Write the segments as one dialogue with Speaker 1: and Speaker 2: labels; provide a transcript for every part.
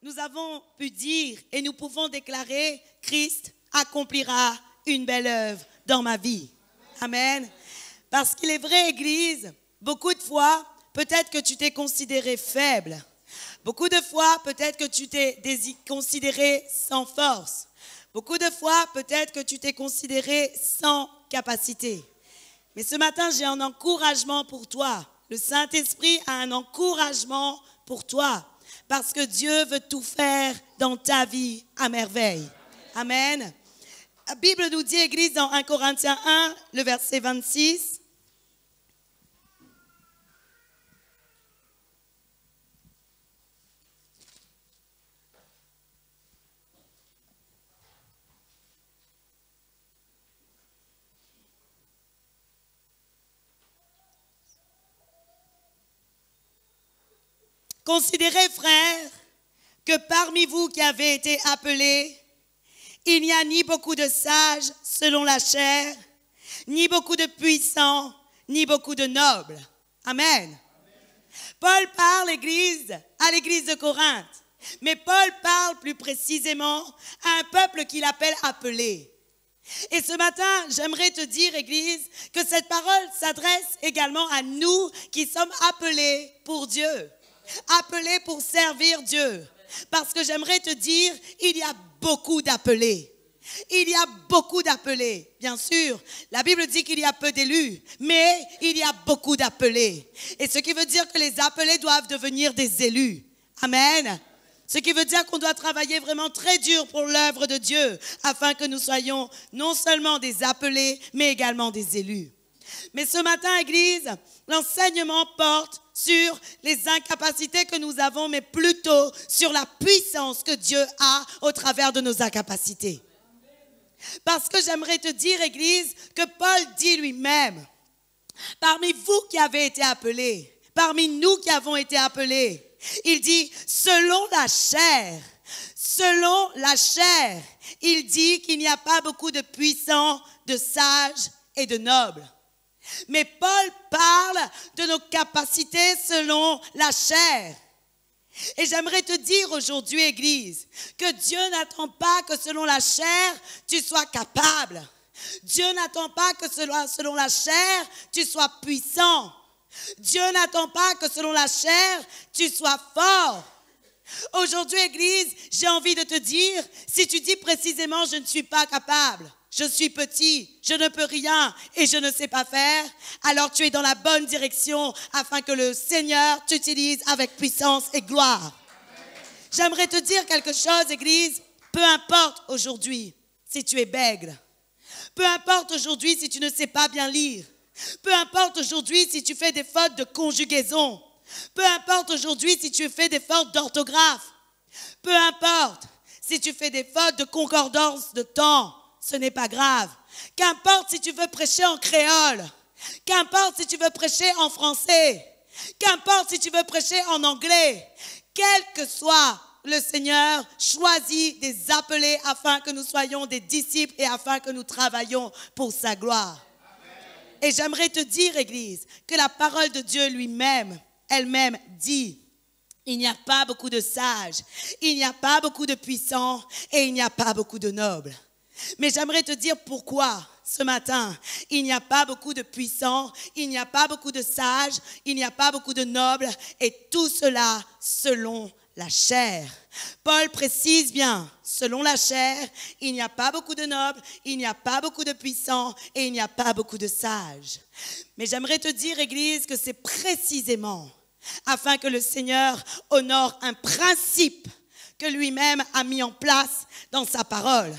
Speaker 1: nous avons pu dire et nous pouvons déclarer, Christ accomplira une belle œuvre dans ma vie. Amen. Parce qu'il est vrai, Église, beaucoup de fois, peut-être que tu t'es considéré faible. Beaucoup de fois, peut-être que tu t'es considéré sans force. Beaucoup de fois, peut-être que tu t'es considéré sans capacité. Mais ce matin, j'ai un encouragement pour toi. Le Saint-Esprit a un encouragement pour toi. Parce que Dieu veut tout faire dans ta vie à merveille. Amen. La Bible nous dit, Église, dans 1 Corinthiens 1, le verset 26. Considérez, frères, que parmi vous qui avez été appelés, il n'y a ni beaucoup de sages selon la chair, ni beaucoup de puissants, ni beaucoup de nobles. Amen. Paul parle à l'église de Corinthe, mais Paul parle plus précisément à un peuple qu'il appelle appelé. Et ce matin, j'aimerais te dire, Église, que cette parole s'adresse également à nous qui sommes appelés pour Dieu. Appelés pour servir Dieu. Parce que j'aimerais te dire, il y a beaucoup d'appelés. Il y a beaucoup d'appelés. Bien sûr, la Bible dit qu'il y a peu d'élus, mais il y a beaucoup d'appelés. Et ce qui veut dire que les appelés doivent devenir des élus. Amen. Ce qui veut dire qu'on doit travailler vraiment très dur pour l'œuvre de Dieu, afin que nous soyons non seulement des appelés, mais également des élus. Mais ce matin, Église, l'enseignement porte sur les incapacités que nous avons, mais plutôt sur la puissance que Dieu a au travers de nos incapacités. Parce que j'aimerais te dire, Église, que Paul dit lui-même, parmi vous qui avez été appelés, parmi nous qui avons été appelés, il dit, selon la chair, il dit qu'il n'y a pas beaucoup de puissants, de sages et de nobles. Mais Paul parle de nos capacités selon la chair. Et j'aimerais te dire aujourd'hui, Église, que Dieu n'attend pas que selon la chair, tu sois capable. Dieu n'attend pas que selon la chair, tu sois puissant. Dieu n'attend pas que selon la chair, tu sois fort. Aujourd'hui, Église, j'ai envie de te dire, si tu dis précisément, je ne suis pas capable, je suis petit, je ne peux rien et je ne sais pas faire, alors tu es dans la bonne direction afin que le Seigneur t'utilise avec puissance et gloire. J'aimerais te dire quelque chose, Église, peu importe aujourd'hui si tu es bègle, peu importe aujourd'hui si tu ne sais pas bien lire, peu importe aujourd'hui si tu fais des fautes de conjugaison, peu importe aujourd'hui si tu fais des fautes d'orthographe, peu importe si tu fais des fautes de concordance de temps, ce n'est pas grave. Qu'importe si tu veux prêcher en créole, qu'importe si tu veux prêcher en français, qu'importe si tu veux prêcher en anglais, quel que soit le Seigneur choisit des appelés afin que nous soyons des disciples et afin que nous travaillions pour sa gloire. Et j'aimerais te dire, Église, que la parole de Dieu elle-même dit, il n'y a pas beaucoup de sages, il n'y a pas beaucoup de puissants et il n'y a pas beaucoup de nobles. Mais j'aimerais te dire pourquoi ce matin, il n'y a pas beaucoup de puissants, il n'y a pas beaucoup de sages, il n'y a pas beaucoup de nobles et tout cela selon la chair. Paul précise bien, selon la chair, il n'y a pas beaucoup de nobles, il n'y a pas beaucoup de puissants et il n'y a pas beaucoup de sages. Mais j'aimerais te dire, Église, que c'est précisément afin que le Seigneur honore un principe que lui-même a mis en place dans sa parole.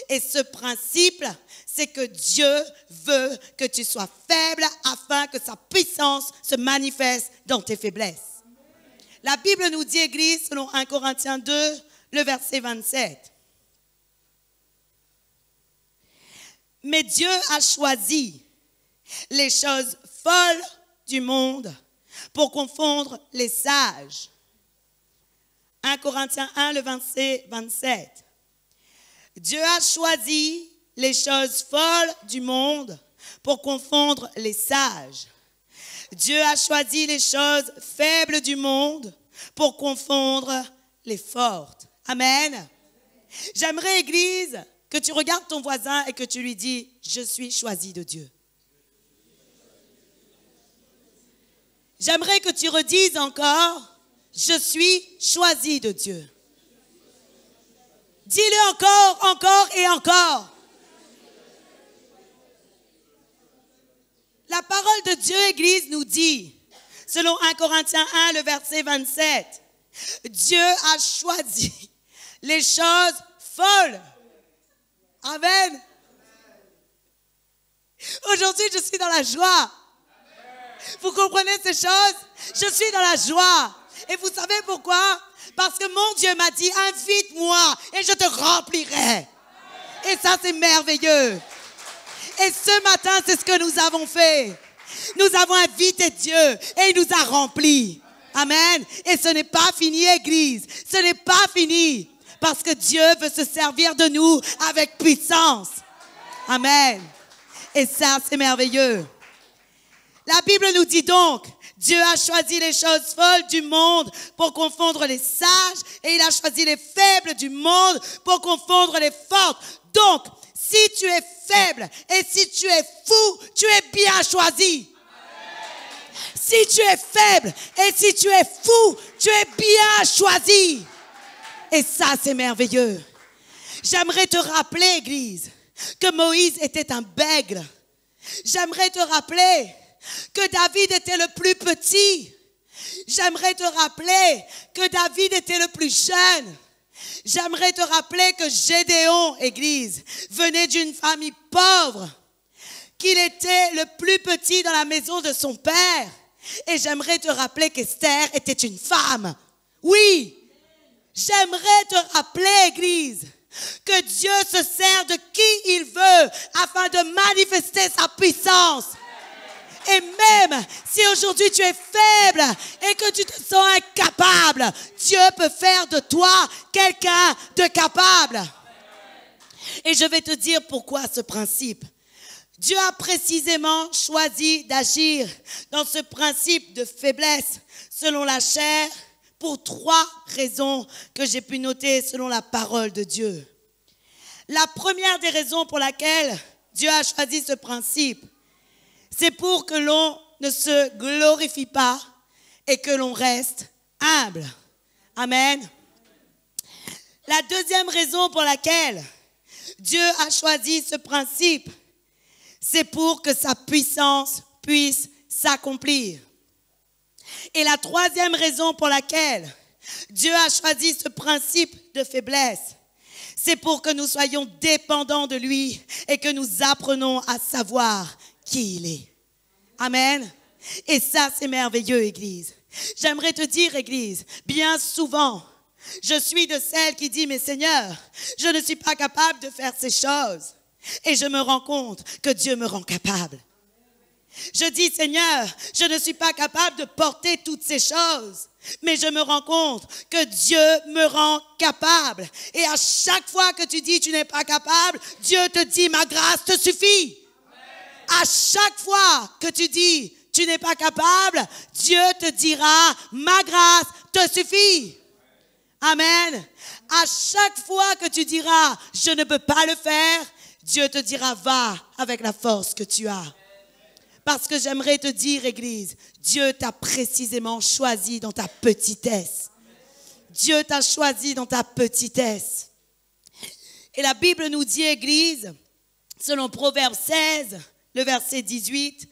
Speaker 1: Et ce principe, c'est que Dieu veut que tu sois faible afin que sa puissance se manifeste dans tes faiblesses. La Bible nous dit, Église, selon 1 Corinthiens 2, le verset 27. Mais Dieu a choisi les choses folles du monde pour confondre les sages. 1 Corinthiens 1, le verset 27. Dieu a choisi les choses folles du monde pour confondre les sages. Dieu a choisi les choses faibles du monde pour confondre les fortes. Amen. J'aimerais, Église, que tu regardes ton voisin et que tu lui dis, je suis choisi de Dieu. J'aimerais que tu redises encore, je suis choisi de Dieu. Dis-le encore, encore et encore. La parole de Dieu, Église, nous dit, selon 1 Corinthiens 1, le verset 27, Dieu a choisi les choses folles. Amen. Aujourd'hui, je suis dans la joie. Vous comprenez ces choses? Je suis dans la joie. Et vous savez pourquoi? Parce que mon Dieu m'a dit, invite-moi et je te remplirai. Et ça, c'est merveilleux. Et ce matin, c'est ce que nous avons fait. Nous avons invité Dieu et il nous a remplis. Amen. Et ce n'est pas fini, Église. Ce n'est pas fini. Parce que Dieu veut se servir de nous avec puissance. Amen. Et ça, c'est merveilleux. La Bible nous dit donc, Dieu a choisi les choses folles du monde pour confondre les sages et il a choisi les faibles du monde pour confondre les fortes. Donc, si tu es faible et si tu es fou, tu es bien choisi. Si tu es faible et si tu es fou, tu es bien choisi. Et ça, c'est merveilleux. J'aimerais te rappeler, Église, que Moïse était un bègle. J'aimerais te rappeler que David était le plus petit. J'aimerais te rappeler que David était le plus jeune. J'aimerais te rappeler que Gédéon, Église, venait d'une famille pauvre, qu'il était le plus petit dans la maison de son père. Et j'aimerais te rappeler qu'Esther était une femme. Oui, j'aimerais te rappeler, Église, que Dieu se sert de qui il veut afin de manifester sa puissance. Et même si aujourd'hui tu es faible et que tu te sens incapable, Dieu peut faire de toi quelqu'un de capable. Et je vais te dire pourquoi ce principe. Dieu a précisément choisi d'agir dans ce principe de faiblesse selon la chair pour 3 raisons que j'ai pu noter selon la parole de Dieu. La première des raisons pour laquelle Dieu a choisi ce principe, c'est pour que l'on ne se glorifie pas et que l'on reste humble. Amen. La deuxième raison pour laquelle Dieu a choisi ce principe, c'est pour que sa puissance puisse s'accomplir. Et la troisième raison pour laquelle Dieu a choisi ce principe de faiblesse, c'est pour que nous soyons dépendants de lui et que nous apprenions à savoir qui il est. Amen. Et ça, c'est merveilleux, Église. J'aimerais te dire, Église, bien souvent, je suis de celles qui dit, mais Seigneur, je ne suis pas capable de faire ces choses. Et je me rends compte que Dieu me rend capable. Je dis, Seigneur, je ne suis pas capable de porter toutes ces choses. Mais je me rends compte que Dieu me rend capable. Et à chaque fois que tu dis tu n'es pas capable, Dieu te dit ma grâce te suffit. À chaque fois que tu dis tu n'es pas capable, Dieu te dira ma grâce te suffit. Amen. À chaque fois que tu diras je ne peux pas le faire, Dieu te dira va avec la force que tu as. Parce que j'aimerais te dire, Église, Dieu t'a précisément choisi dans ta petitesse. Dieu t'a choisi dans ta petitesse. Et la Bible nous dit, Église, selon Proverbe 16, le verset 18,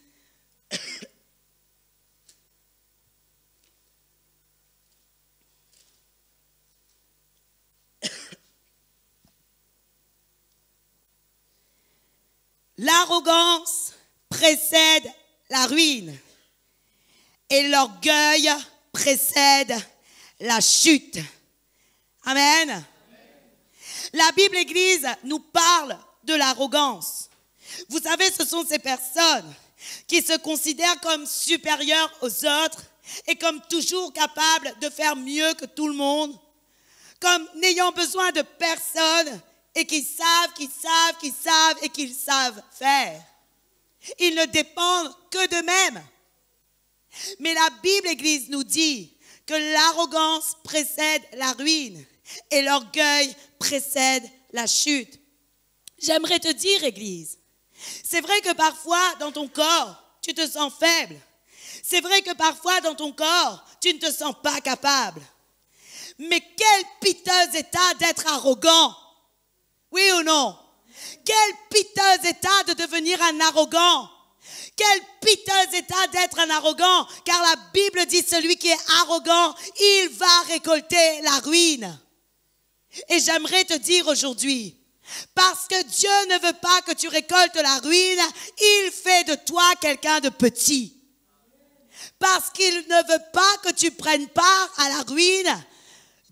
Speaker 1: l'arrogance précède la ruine et l'orgueil précède la chute. Amen. La Bible, Église, nous parle de l'arrogance. Vous savez, ce sont ces personnes qui se considèrent comme supérieures aux autres et comme toujours capables de faire mieux que tout le monde, comme n'ayant besoin de personne et qui savent et qu'ils savent faire. Ils ne dépendent que d'eux-mêmes. Mais la Bible, Église, nous dit que l'arrogance précède la ruine et l'orgueil précède la chute. J'aimerais te dire, Église, c'est vrai que parfois dans ton corps, tu te sens faible. C'est vrai que parfois dans ton corps, tu ne te sens pas capable. Mais quel piteux état d'être arrogant. Oui ou non? Quel piteux état de devenir un arrogant. Quel piteux état d'être un arrogant. Car la Bible dit celui qui est arrogant, il va récolter la ruine. Et j'aimerais te dire aujourd'hui, parce que Dieu ne veut pas que tu récoltes la ruine, il fait de toi quelqu'un de petit. Parce qu'il ne veut pas que tu prennes part à la ruine,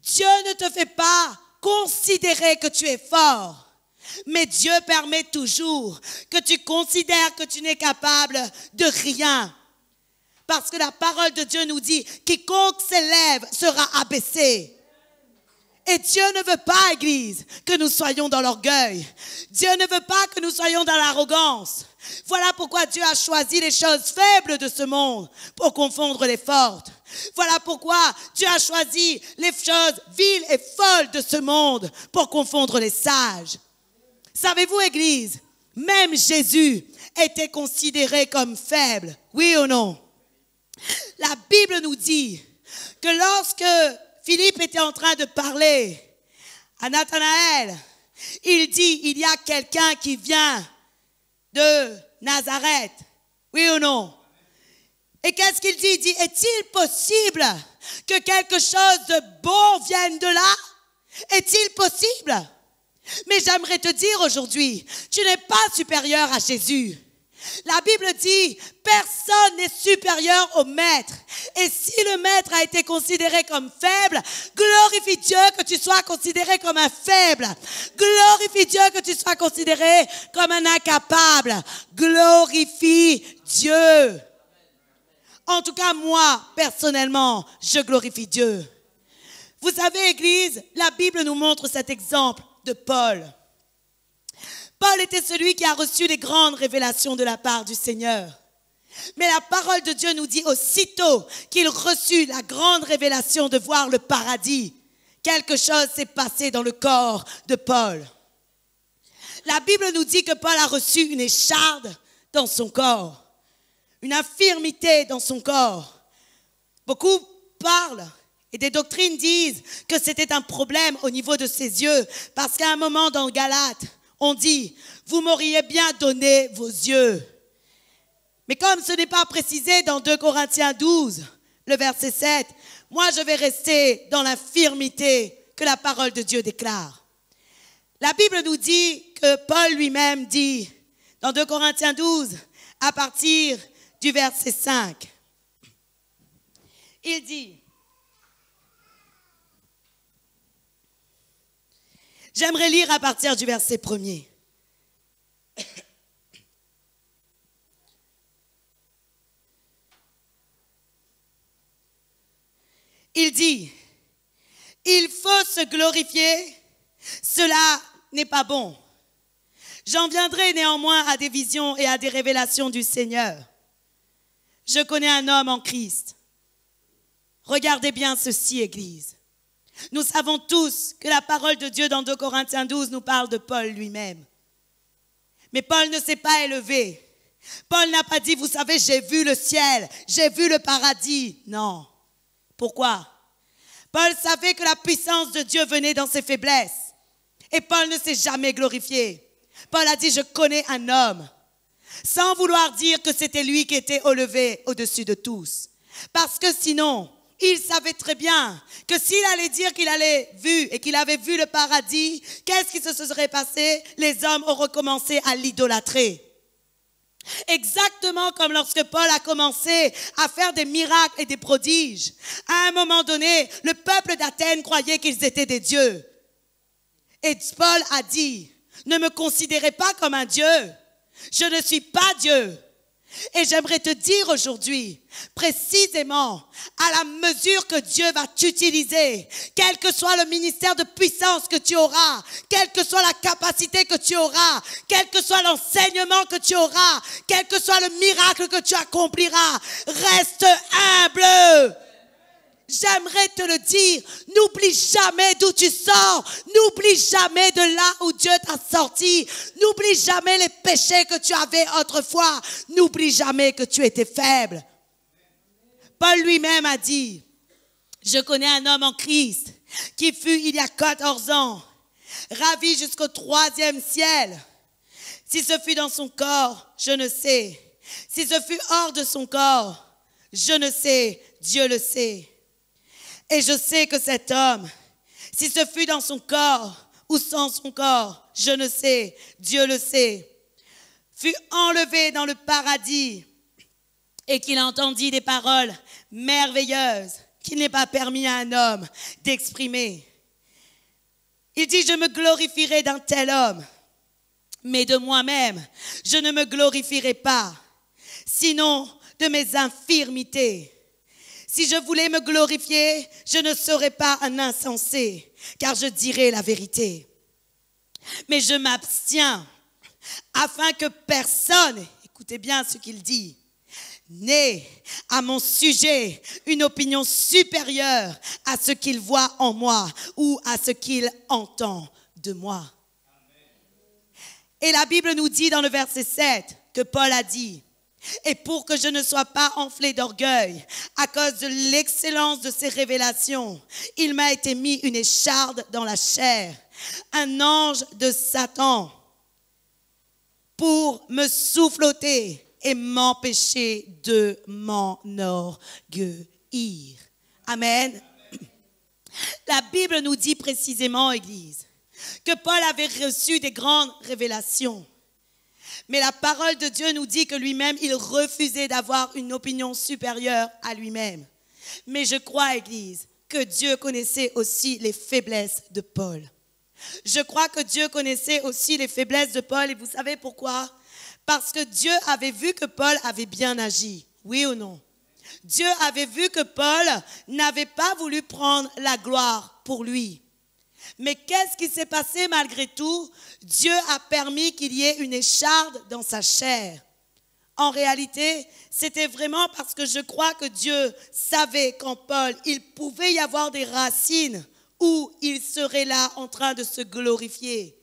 Speaker 1: Dieu ne te fait pas considérer que tu es fort. Mais Dieu permet toujours que tu considères que tu n'es capable de rien. Parce que la parole de Dieu nous dit, quiconque s'élève sera abaissé. Et Dieu ne veut pas, Église, que nous soyons dans l'orgueil. Dieu ne veut pas que nous soyons dans l'arrogance. Voilà pourquoi Dieu a choisi les choses faibles de ce monde pour confondre les fortes. Voilà pourquoi Dieu a choisi les choses viles et folles de ce monde pour confondre les sages. Savez-vous, Église, même Jésus était considéré comme faible, oui ou non? La Bible nous dit que lorsque Philippe était en train de parler à Nathanaël, il dit, il y a quelqu'un qui vient de Nazareth, oui ou non? Et qu'est-ce qu'il dit? Il dit, est-il possible que quelque chose de bon vienne de là? Est-il possible? Mais j'aimerais te dire aujourd'hui, tu n'es pas supérieur à Jésus. La Bible dit, personne n'est supérieur au maître. Et si le maître a été considéré comme faible, glorifie Dieu que tu sois considéré comme un faible. Glorifie Dieu que tu sois considéré comme un incapable. Glorifie Dieu. En tout cas, moi, personnellement, je glorifie Dieu. Vous savez, Église, la Bible nous montre cet exemple de Paul. Paul était celui qui a reçu les grandes révélations de la part du Seigneur. Mais la parole de Dieu nous dit aussitôt qu'il reçut la grande révélation de voir le paradis, quelque chose s'est passé dans le corps de Paul. La Bible nous dit que Paul a reçu une écharde dans son corps, une infirmité dans son corps. Beaucoup parlent et des doctrines disent que c'était un problème au niveau de ses yeux, parce qu'à un moment dans Galates, on dit, vous m'auriez bien donné vos yeux. Mais comme ce n'est pas précisé dans 2 Corinthiens 12, le verset 7, moi je vais rester dans l'infirmité que la parole de Dieu déclare. La Bible nous dit que Paul lui-même dit, dans 2 Corinthiens 12, à partir du verset 5, il dit, j'aimerais lire à partir du verset 1er. Il dit, il faut se glorifier, cela n'est pas bon. J'en viendrai néanmoins à des visions et à des révélations du Seigneur. Je connais un homme en Christ. Regardez bien ceci, Église. Nous savons tous que la parole de Dieu dans 2 Corinthiens 12 nous parle de Paul lui-même. Mais Paul ne s'est pas élevé. Paul n'a pas dit, vous savez, j'ai vu le ciel, j'ai vu le paradis. Non. Pourquoi? Paul savait que la puissance de Dieu venait dans ses faiblesses. Et Paul ne s'est jamais glorifié. Paul a dit, je connais un homme. Sans vouloir dire que c'était lui qui était élevé au-dessus de tous. Parce que sinon, il savait très bien que s'il allait dire qu'il avait vu le paradis, qu'est-ce qui se serait passé? Les hommes auraient commencé à l'idolâtrer. Exactement comme lorsque Paul a commencé à faire des miracles et des prodiges. À un moment donné, le peuple d'Athènes croyait qu'ils étaient des dieux. Et Paul a dit, ne me considérez pas comme un dieu. Je ne suis pas Dieu. Et j'aimerais te dire aujourd'hui, précisément, à la mesure que Dieu va t'utiliser, quel que soit le ministère de puissance que tu auras, quelle que soit la capacité que tu auras, quel que soit l'enseignement que tu auras, quel que soit le miracle que tu accompliras, reste humble. j'aimerais te le dire, n'oublie jamais d'où tu sors, n'oublie jamais de là où Dieu t'a sorti, n'oublie jamais les péchés que tu avais autrefois, n'oublie jamais que tu étais faible. Paul lui-même a dit, je connais un homme en Christ qui fut il y a 14 ans, ravi jusqu'au 3e ciel. Si ce fut dans son corps, je ne sais. Si ce fut hors de son corps, je ne sais, Dieu le sait. Et je sais que cet homme, si ce fut dans son corps ou sans son corps, je ne sais, Dieu le sait, fut enlevé dans le paradis et qu'il entendit des paroles merveilleuses qu'il n'est pas permis à un homme d'exprimer. Il dit, je me glorifierai d'un tel homme, mais de moi-même, je ne me glorifierai pas, sinon de mes infirmités. Si je voulais me glorifier, je ne serais pas un insensé, car je dirais la vérité. Mais je m'abstiens, afin que personne, écoutez bien ce qu'il dit, n'ait à mon sujet une opinion supérieure à ce qu'il voit en moi ou à ce qu'il entend de moi. Et la Bible nous dit dans le verset 7 que Paul a dit, et pour que je ne sois pas enflé d'orgueil à cause de l'excellence de ces révélations, il m'a été mis une écharde dans la chair, un ange de Satan, pour me souffloter et m'empêcher de m'enorgueillir. Amen. La Bible nous dit précisément, Église, que Paul avait reçu des grandes révélations. Mais la parole de Dieu nous dit que lui-même, il refusait d'avoir une opinion supérieure à lui-même. Mais je crois, Église, que Dieu connaissait aussi les faiblesses de Paul. Je crois que Dieu connaissait aussi les faiblesses de Paul. Et vous savez pourquoi? Parce que Dieu avait vu que Paul avait bien agi. Oui ou non? Dieu avait vu que Paul n'avait pas voulu prendre la gloire pour lui. Mais qu'est-ce qui s'est passé malgré tout? Dieu a permis qu'il y ait une écharde dans sa chair. En réalité, c'était vraiment parce que je crois que Dieu savait qu'en Paul, il pouvait y avoir des racines où il serait là en train de se glorifier.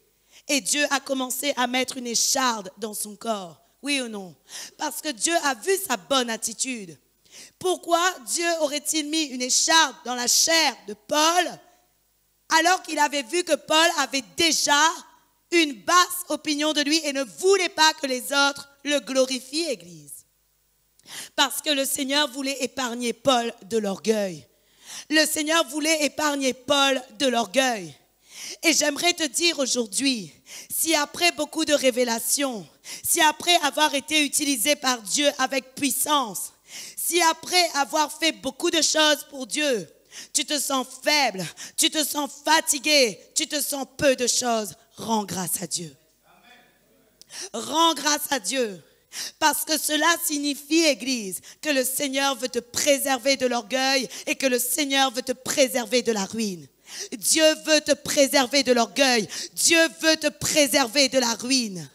Speaker 1: Et Dieu a commencé à mettre une écharde dans son corps. Oui ou non? Parce que Dieu a vu sa bonne attitude. Pourquoi Dieu aurait-il mis une écharde dans la chair de Paul alors qu'il avait vu que Paul avait déjà une basse opinion de lui et ne voulait pas que les autres le glorifient, Église? Parce que le Seigneur voulait épargner Paul de l'orgueil. Le Seigneur voulait épargner Paul de l'orgueil. Et j'aimerais te dire aujourd'hui, si après beaucoup de révélations, si après avoir été utilisé par Dieu avec puissance, si après avoir fait beaucoup de choses pour Dieu, tu te sens faible, tu te sens fatigué, tu te sens peu de choses, rends grâce à Dieu. Rends grâce à Dieu. Parce que cela signifie, Église, que le Seigneur veut te préserver de l'orgueil et que le Seigneur veut te préserver de la ruine. Dieu veut te préserver de l'orgueil. Dieu veut te préserver de la ruine.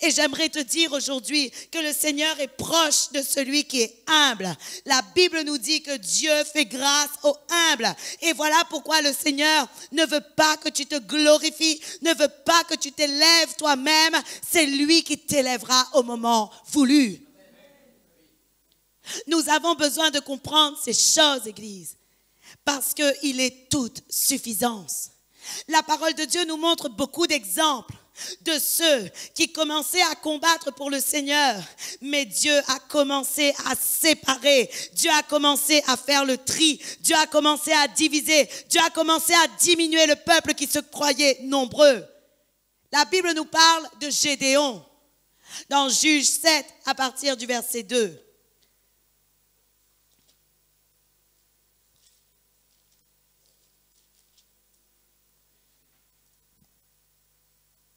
Speaker 1: Et j'aimerais te dire aujourd'hui que le Seigneur est proche de celui qui est humble. La Bible nous dit que Dieu fait grâce aux humbles. Et voilà pourquoi le Seigneur ne veut pas que tu te glorifies, ne veut pas que tu t'élèves toi-même. C'est lui qui t'élèvera au moment voulu. Nous avons besoin de comprendre ces choses, Église, parce qu'il est toute suffisance. La parole de Dieu nous montre beaucoup d'exemples de ceux qui commençaient à combattre pour le Seigneur, mais Dieu a commencé à séparer, Dieu a commencé à faire le tri, Dieu a commencé à diviser, Dieu a commencé à diminuer le peuple qui se croyait nombreux. La Bible nous parle de Gédéon dans Juge 7 à partir du verset 2.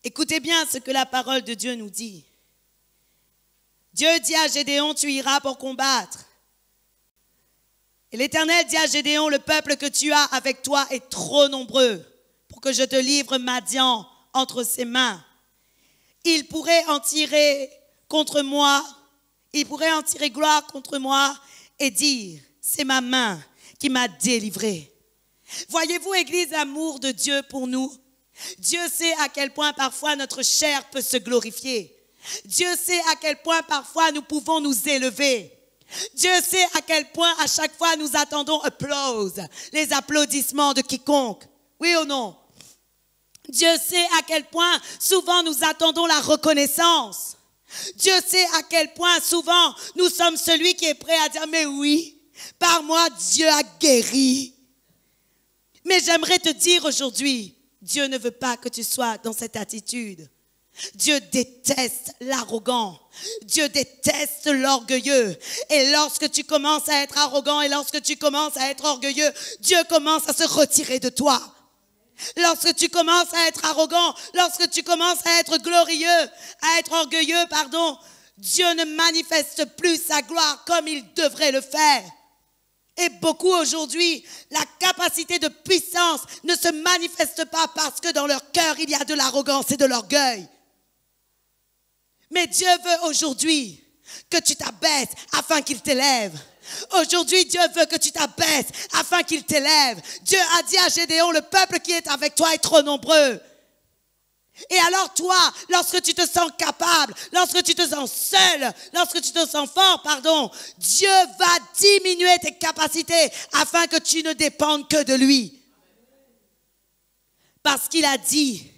Speaker 1: Écoutez bien ce que la parole de Dieu nous dit. Dieu dit à Gédéon, tu iras pour combattre. Et l'Éternel dit à Gédéon, le peuple que tu as avec toi est trop nombreux pour que je te livre Madian entre ses mains. Il pourrait en tirer contre moi, il pourrait en tirer gloire contre moi et dire, c'est ma main qui m'a délivré. Voyez-vous, Église, l'amour de Dieu pour nous. Dieu sait à quel point parfois notre chair peut se glorifier. Dieu sait à quel point parfois nous pouvons nous élever. Dieu sait à quel point à chaque fois nous attendons applause, les applaudissements de quiconque. Oui ou non? Dieu sait à quel point souvent nous attendons la reconnaissance. Dieu sait à quel point souvent nous sommes celui qui est prêt à dire « Mais oui, par moi Dieu a guéri ». Mais j'aimerais te dire aujourd'hui, Dieu ne veut pas que tu sois dans cette attitude. Dieu déteste l'arrogant. Dieu déteste l'orgueilleux. Et lorsque tu commences à être arrogant et lorsque tu commences à être orgueilleux, Dieu commence à se retirer de toi. Lorsque tu commences à être arrogant, lorsque tu commences à être glorieux, à être orgueilleux, Dieu ne manifeste plus sa gloire comme il devrait le faire. Et beaucoup aujourd'hui, la capacité de puissance ne se manifeste pas parce que dans leur cœur, il y a de l'arrogance et de l'orgueil. Mais Dieu veut aujourd'hui que tu t'abaisses afin qu'il t'élève. Aujourd'hui, Dieu veut que tu t'abaisses afin qu'il t'élève. Dieu a dit à Gédéon, le peuple qui est avec toi est trop nombreux. Et alors toi, lorsque tu te sens capable, lorsque tu te sens seul, lorsque tu te sens fort, Dieu va diminuer tes capacités afin que tu ne dépendes que de lui. Parce qu'il a dit,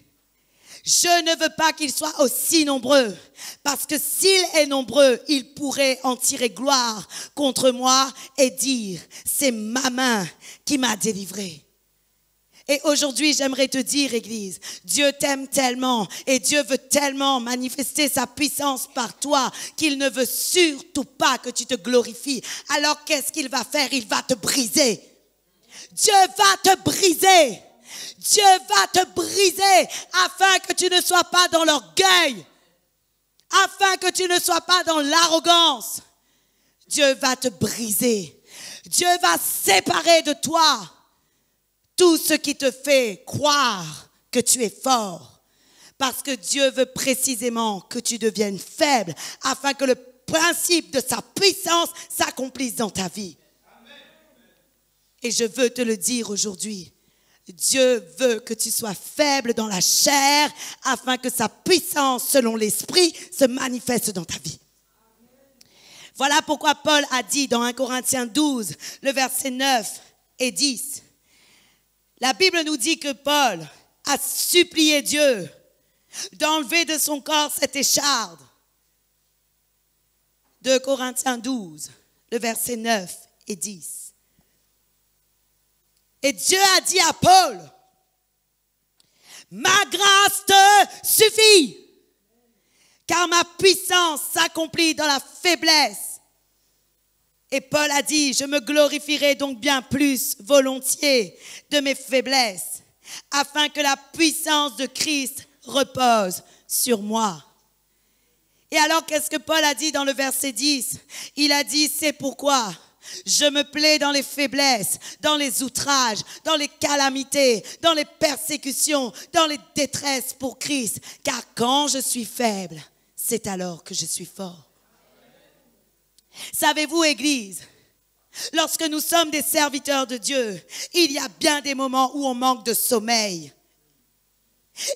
Speaker 1: je ne veux pas qu'il soit aussi nombreux, parce que s'il est nombreux, il pourrait en tirer gloire contre moi et dire, c'est ma main qui m'a délivré. Et aujourd'hui, j'aimerais te dire, Église, Dieu t'aime tellement et Dieu veut tellement manifester sa puissance par toi qu'il ne veut surtout pas que tu te glorifies. Alors qu'est-ce qu'il va faire? Il va te briser. Dieu va te briser. Dieu va te briser afin que tu ne sois pas dans l'orgueil, afin que tu ne sois pas dans l'arrogance. Dieu va te briser. Dieu va séparer de toi tout ce qui te fait croire que tu es fort. Parce que Dieu veut précisément que tu deviennes faible afin que le principe de sa puissance s'accomplisse dans ta vie. Et je veux te le dire aujourd'hui. Dieu veut que tu sois faible dans la chair afin que sa puissance selon l'esprit se manifeste dans ta vie. Voilà pourquoi Paul a dit dans 1 Corinthiens 12, le verset 9 et 10. La Bible nous dit que Paul a supplié Dieu d'enlever de son corps cette écharde. 2 Corinthiens 12, le verset 9 et 10. Et Dieu a dit à Paul, ma grâce te suffit, car ma puissance s'accomplit dans la faiblesse. Et Paul a dit, je me glorifierai donc bien plus volontiers de mes faiblesses, afin que la puissance de Christ repose sur moi. Et alors, qu'est-ce que Paul a dit dans le verset 10? Il a dit, c'est pourquoi je me plais dans les faiblesses, dans les outrages, dans les calamités, dans les persécutions, dans les détresses pour Christ. Car quand je suis faible, c'est alors que je suis fort. Savez-vous, Église, lorsque nous sommes des serviteurs de Dieu, il y a bien des moments où on manque de sommeil.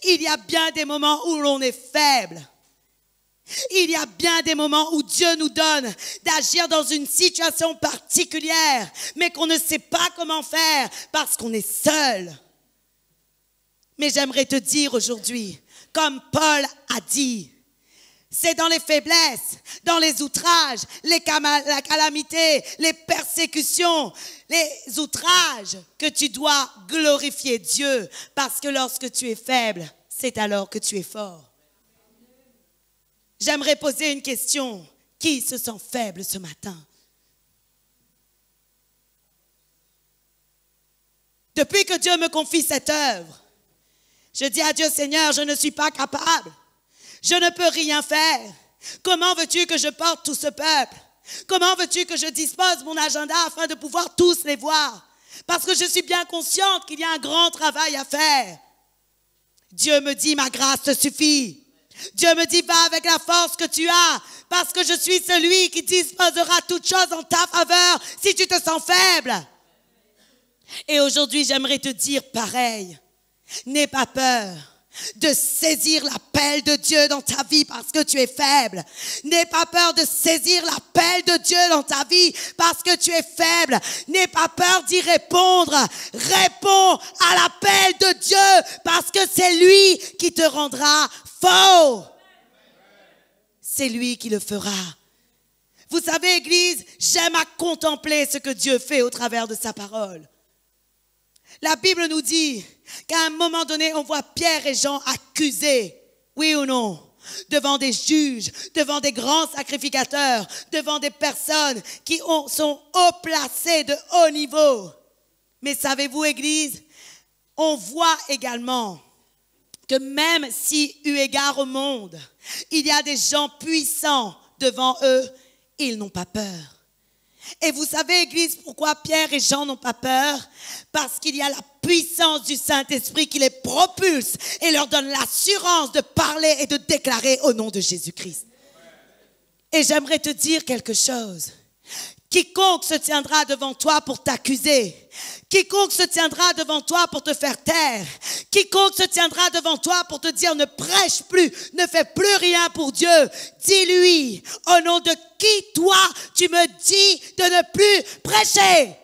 Speaker 1: Il y a bien des moments où l'on est faible. Il y a bien des moments où Dieu nous donne d'agir dans une situation particulière, mais qu'on ne sait pas comment faire parce qu'on est seul. Mais j'aimerais te dire aujourd'hui, comme Paul a dit, c'est dans les faiblesses, dans les outrages, la calamité, les persécutions, les outrages que tu dois glorifier Dieu. Parce que lorsque tu es faible, c'est alors que tu es fort. J'aimerais poser une question. Qui se sent faible ce matin? Depuis que Dieu me confie cette œuvre, je dis à Dieu, Seigneur, je ne suis pas capable. Je ne peux rien faire. Comment veux-tu que je porte tout ce peuple? Comment veux-tu que je dispose mon agenda afin de pouvoir tous les voir? Parce que je suis bien consciente qu'il y a un grand travail à faire. Dieu me dit, ma grâce te suffit. Dieu me dit, va avec la force que tu as, parce que je suis celui qui disposera toutes choses en ta faveur si tu te sens faible. Et aujourd'hui, j'aimerais te dire pareil. N'aie pas peur de saisir l'appel de Dieu dans ta vie parce que tu es faible. N'aie pas peur de saisir l'appel de Dieu dans ta vie parce que tu es faible. N'aie pas peur d'y répondre. Réponds à l'appel de Dieu parce que c'est lui qui te rendra fort. C'est lui qui le fera. Vous savez, Église, j'aime à contempler ce que Dieu fait au travers de sa parole. La Bible nous dit qu'à un moment donné, on voit Pierre et Jean accusés, oui ou non, devant des juges, devant des grands sacrificateurs, devant des personnes qui sont haut placées, de haut niveau. Mais savez-vous, Église, on voit également que même si, eu égard au monde, il y a des gens puissants devant eux, ils n'ont pas peur. Et vous savez, Église, pourquoi Pierre et Jean n'ont pas peur? Parce qu'il y a la puissance du Saint-Esprit qui les propulse et leur donne l'assurance de parler et de déclarer au nom de Jésus-Christ. Et j'aimerais te dire quelque chose. Quiconque se tiendra devant toi pour t'accuser, quiconque se tiendra devant toi pour te faire taire, quiconque se tiendra devant toi pour te dire ne prêche plus, ne fais plus rien pour Dieu, dis-lui, au nom de qui toi tu me dis de ne plus prêcher?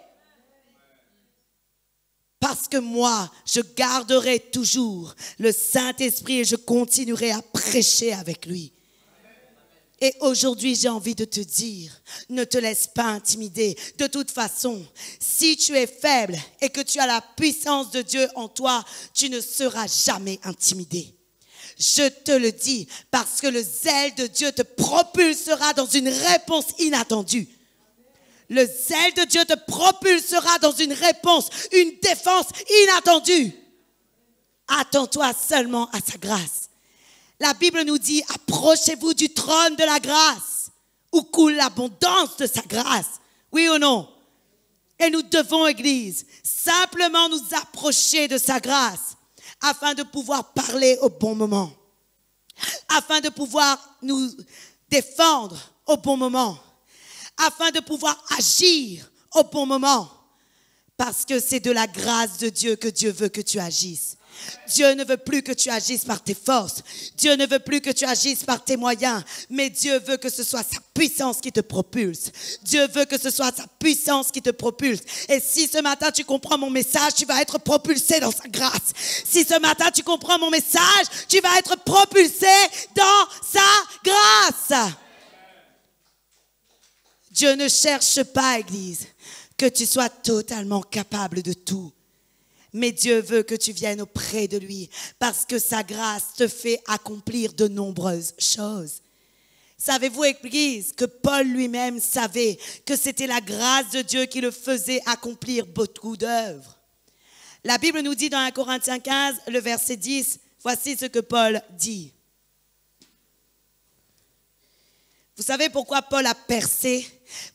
Speaker 1: Parce que moi, je garderai toujours le Saint-Esprit et je continuerai à prêcher avec lui. Et aujourd'hui, j'ai envie de te dire, ne te laisse pas intimider. De toute façon, si tu es faible et que tu as la puissance de Dieu en toi, tu ne seras jamais intimidé. Je te le dis, parce que le zèle de Dieu te propulsera dans une réponse inattendue. Le zèle de Dieu te propulsera dans une réponse, une défense inattendue. Attends-toi seulement à sa grâce. La Bible nous dit, approchez-vous du trône de la grâce, où coule l'abondance de sa grâce. Oui ou non? Et nous devons, Église, simplement nous approcher de sa grâce, afin de pouvoir parler au bon moment, afin de pouvoir nous défendre au bon moment, afin de pouvoir agir au bon moment, parce que c'est de la grâce de Dieu que Dieu veut que tu agisses. Dieu ne veut plus que tu agisses par tes forces. Dieu ne veut plus que tu agisses par tes moyens. Mais Dieu veut que ce soit sa puissance qui te propulse. Dieu veut que ce soit sa puissance qui te propulse. Et si ce matin tu comprends mon message, tu vas être propulsé dans sa grâce. Si ce matin tu comprends mon message, tu vas être propulsé dans sa grâce. Dieu ne cherche pas, Église, que tu sois totalement capable de tout. Mais Dieu veut que tu viennes auprès de lui parce que sa grâce te fait accomplir de nombreuses choses. Savez-vous, Église, que Paul lui-même savait que c'était la grâce de Dieu qui le faisait accomplir beaucoup d'œuvres. La Bible nous dit dans 1 Corinthiens 15, le verset 10, voici ce que Paul dit. Vous savez pourquoi Paul a percé?